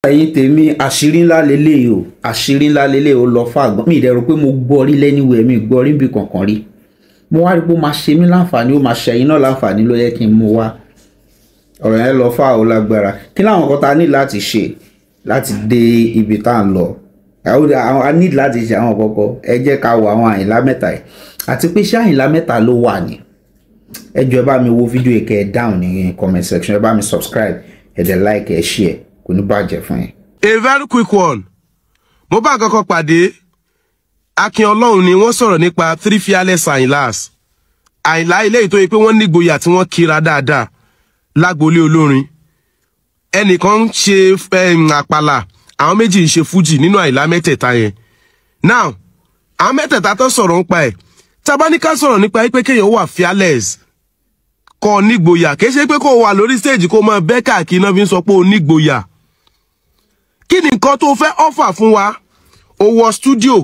ẹ̀yin tèmi àṣírí ńlá lélẹ̀ o àṣírí ńlá lélẹ̀ o lọ fàgbọ́n mi ìdẹ̀rù pé mo gbọ́ rí lẹ́niwẹ̀ mi gbọ́ rí bí kankan rí mo wá rí pé ó máa ṣe mí láǹfààní ó máa ṣe ẹ̀yin náà láǹfààní ló yẹ kí n mú wá ọ̀rọ̀ yẹn lọ fà ó lágbára kí láwọn kan ta ní láti ṣe láti dé ibi tá à ń lọ a ní láti ṣe àwọn kọ̀ọ̀kan ẹ jẹ́ ká wo àwọn Àyìnlá Mẹ́ta yìí àti pé ṣé Àyìnlá Mẹ́ta ló wà ní ẹ jọ̀ọ́ ẹ bá mi wo fídíò yìí kẹ́ ẹ down ní comment section ẹ bá mi subscribe ẹ dẹ̀ like ẹ share kò ní bàjẹ́ fún yín. A very quick one. Mo bá kankan pàdé Akin Ọlọ́run ni wọ́n sọ̀rọ̀ nípa 3 fearless Àyìnlás. Àyìnlá ilé ìtò yìí pé wọ́n nígboyà tí wọ́n kíra dáadáa lágboolé olórin. Ẹnìkan ń ṣe àpàlà, àwọn méjì ń ṣe fújì nínú Àyìnlá mẹ́tẹ̀ẹ̀ta yẹn. Now, àwọn mẹ́tẹ̀ẹ̀ta tó sọ̀rọ̀ nípa ẹ̀. Tá bá ní ká sọ̀rọ̀ nípa pé kéèyàn wà fearless. Kò nígboyà, kì í ṣe pé kó wà lórí stage kó máa bẹ́ káàkiri náà fi ń sọ pé ó nígboyà. Kí ni nǹkan tó fẹ́ offer fún wa? Ó wọ studio,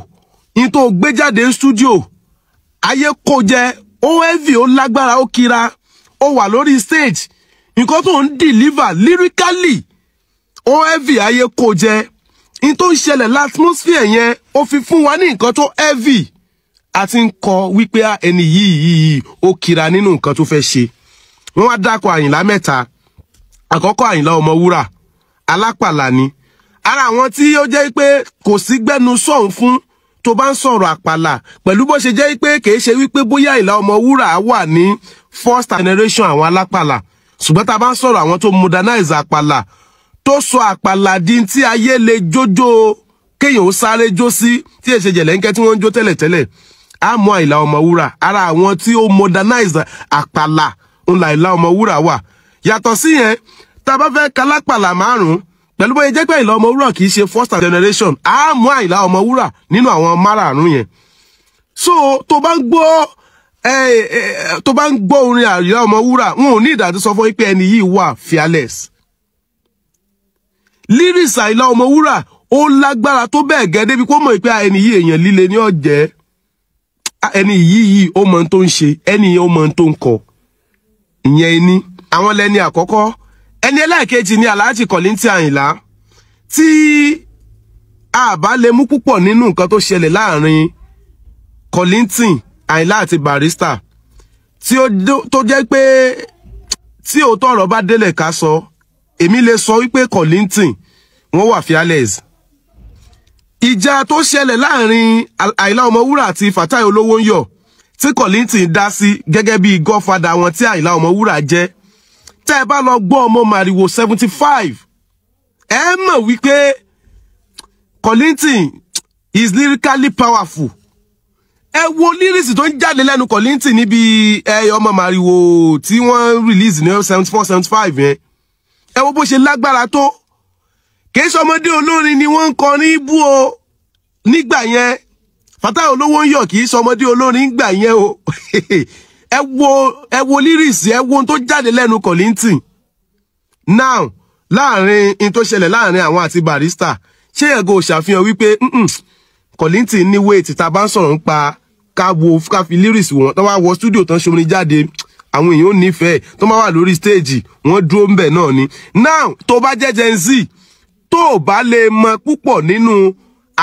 in tó gbé jáde studio, ayé kó jẹ, ó heavy, ó lágbára, ó kira, ó wà lórí stage, nǹkan tó ń deliver lyrically, ó heavy, ayé kó jẹ, in tó ń ṣẹlẹ̀ l'atmosphere yẹn, ó fi fún wa ní nǹkan tó heavy, àti ń kọ wípé ẹni yìí ó kira nínú nǹkan tó fẹ́ ṣe. Wọ́n wá dákọ̀ Àyìnlá Mẹ́ta, àkọ́kọ́ Àyìnlá Ọmọwúrà, alápàlà ni. Ara àwọn tí ó jẹ́ pé kò sí gbẹ́nu sọ̀hún fún tó bá ń sọ̀rọ̀ àpàlà pẹ̀lú bó ṣe jẹ́ pé kìí ṣe wípé bóyá Àyìnlá Ọmọwúrà wà ní first generation àwọn alápàlà ṣùgbọ́n tá bá ń sọ̀rọ̀ àwọn tó modernize àpàlà tó sọ àpàlà di tí ayé lè jójó kéèyàn ó sáré jó sí tí èṣe jẹ̀lẹ́ńkẹ́ tí wọ́n ń jó tẹ́lẹ̀tẹ́lẹ̀ á mọ Àyìnlá Ọmọwúrà ara àwọn tí ó modernize àpàlà ń la Àyìnlá Ọmọwúrà wà yàtọ̀ sí yẹn tá bá fẹ́ kalápàlà márùn-ún pẹ̀lú bóyá jẹ́ pé Àyìnlá Ọmọwúrà kìí ṣe first generation a mú Àyìnlá Ọmọwúrà nínú àwọn márààrún yẹn so tó bá ń gbọ́ orin Àyìnlá Ọmọwúrà wọn ò ní ìdájú sọ fún pé ẹni yìí wà fearless lyrics Àyìnlá Ọmọwúrà ó lágbára tó bẹ́ẹ̀ gẹ́ débi kó mọ̀ pé ẹni yìí èèyàn líle ní ọ̀jẹ́ ẹni yìí ó mọ ohun tó ń ṣe ẹni yìí ó mọ ohun tó ń kọ ìyẹn ni àwọn lẹ́ni àkọ́kọ́ ẹni ẹlẹ́ẹ̀kejì ni Alhaji Kollington Àyìnlá tí a bá lè mú púpọ̀ nínú nǹkan tó ṣẹlẹ̀ láàrin Kollington Àyìnlá àti Barrister tí tó jẹ́ pé tí òótọ́ ọ̀rọ̀ bá délẹ̀ ká sọ èmi lè sọ wípé Kollington wọ́n wà fearless ìjà tó ṣẹlẹ̀ láàrin Àyìnlá Ọmọwúrà àti Fatai Olówónyọ̀ tí Kollington dá sí gẹ́gẹ́ bí godfather wọn tí Àyìnlá Ọmọwúrà jẹ́ tẹ́ ẹ bá lọ gbọ́ ọmọ màrìwò 75 ẹ mọ̀ wípé Kollington is lyrically powerful ẹ wo lyrics tó ń jáde lẹ́nu Kollington níbi ọmọ màrìwò tí wọ́n release ní 74-75 yẹn ẹ wo bó ṣe lágbára tó kìí ṣọmọdé olórin ni wọ́n ń kọrin ibú o nígbà yẹn Fatai Olówónyọ̀ kìí ṣọmọdé olórin nígbà yẹn o ẹ wo lyrics ẹ wo tó jáde lẹ́nu Kollington now láàrin in tó ṣẹlẹ̀ láàrin àwọn àti Barrister ṣé ẹ̀gọ́ ṣàfihàn wípé Kollington ní weight tá bá ń sọ̀rọ̀ nípa ká fi lyrics wọn tó wá wọ studio tán ṣorin jáde àwọn èèyàn ò nífẹ̀ẹ́ tó máa wà lórí stage wọ́n dúró ńbẹ̀ náà ni now tó bá jẹ́ Gen Z tó bá lè mọ púpọ̀ nínú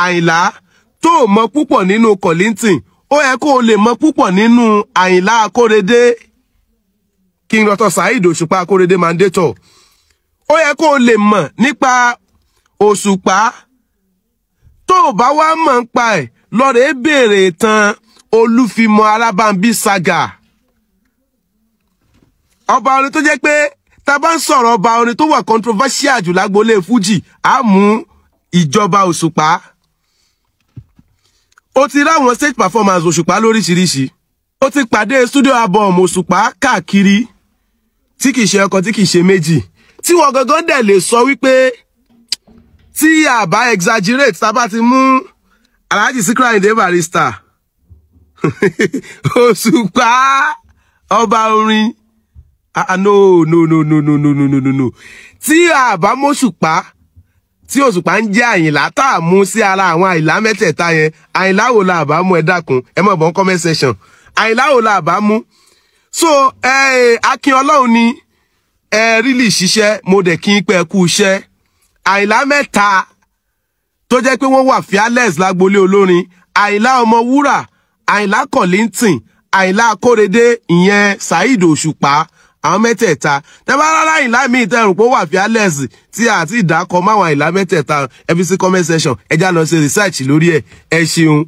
Àyìnlá tó mọ púpọ̀ nínú Kollington ó yẹ kó lè mọ púpọ̀ nínú Àyìnlá Akóredé King Dr. Saheed Òṣùpá Akóredé Mandator ó yẹ kó lè mọ̀ nípa Òṣùpá tó bá wá mọ̀ nípa ẹ̀ lọ́rẹ̀ béèrè ìtàn Olúfimọ Arábàmbí saga ọba orin tó jẹ́ pé tá bá ń sọ̀rọ̀ ọba orin tó wà controversial jù lágboolé fújì á mú ìjọba Òṣùpá ó ti ráwọn stage performance Òṣùpá lóríṣiríṣi ó ti pàdé studio album Òṣùpá káàkiri tí kìí ṣe ọ̀kan tí kìí ṣe méjì tí wọ́n gangan dẹ̀ lè sọ wípé tí a bá exaggerate tá bá ti mú Alhaji Sikiru Ayinde Barrister Òṣùpá ọba orin no tí a bá mọ́ṣùpá tí Òṣùpá ń jẹ́ Àyìnlá tá a mú sí ara àwọn Àyìnlá mẹ́tẹ̀ẹ̀ta yẹn Àyìnlá wo la bá mú ẹ dákun ẹ mọ̀ bọ́n comment section Àyìnlá wo la bá mú so Akin Ọlọ́run ni really ṣiṣẹ́ mo dẹ̀ kí n pẹ́ kú iṣẹ́ Àyìnlá mẹ́ta tó jẹ́ pé wọ́n wà fearless lágbolé olórin, Àyìnlá Ọmọwúrà, Àyìnlá Kollington, Àyìnlá Akórèdé, ìyẹn Saheed Òṣùpá, àwọn mẹ́tẹ̀ẹ̀ta. Tẹ́ bá rárá Àyìnlá mi tẹ̀rùn pé ó wà fearless tí àti ìdákọ̀ máwọn Àyìnlá mẹ́tẹ̀ẹ̀ta, ẹ fi sí comment section, ẹ já lọ ṣe research lórí ẹ̀. Ẹ ṣeun.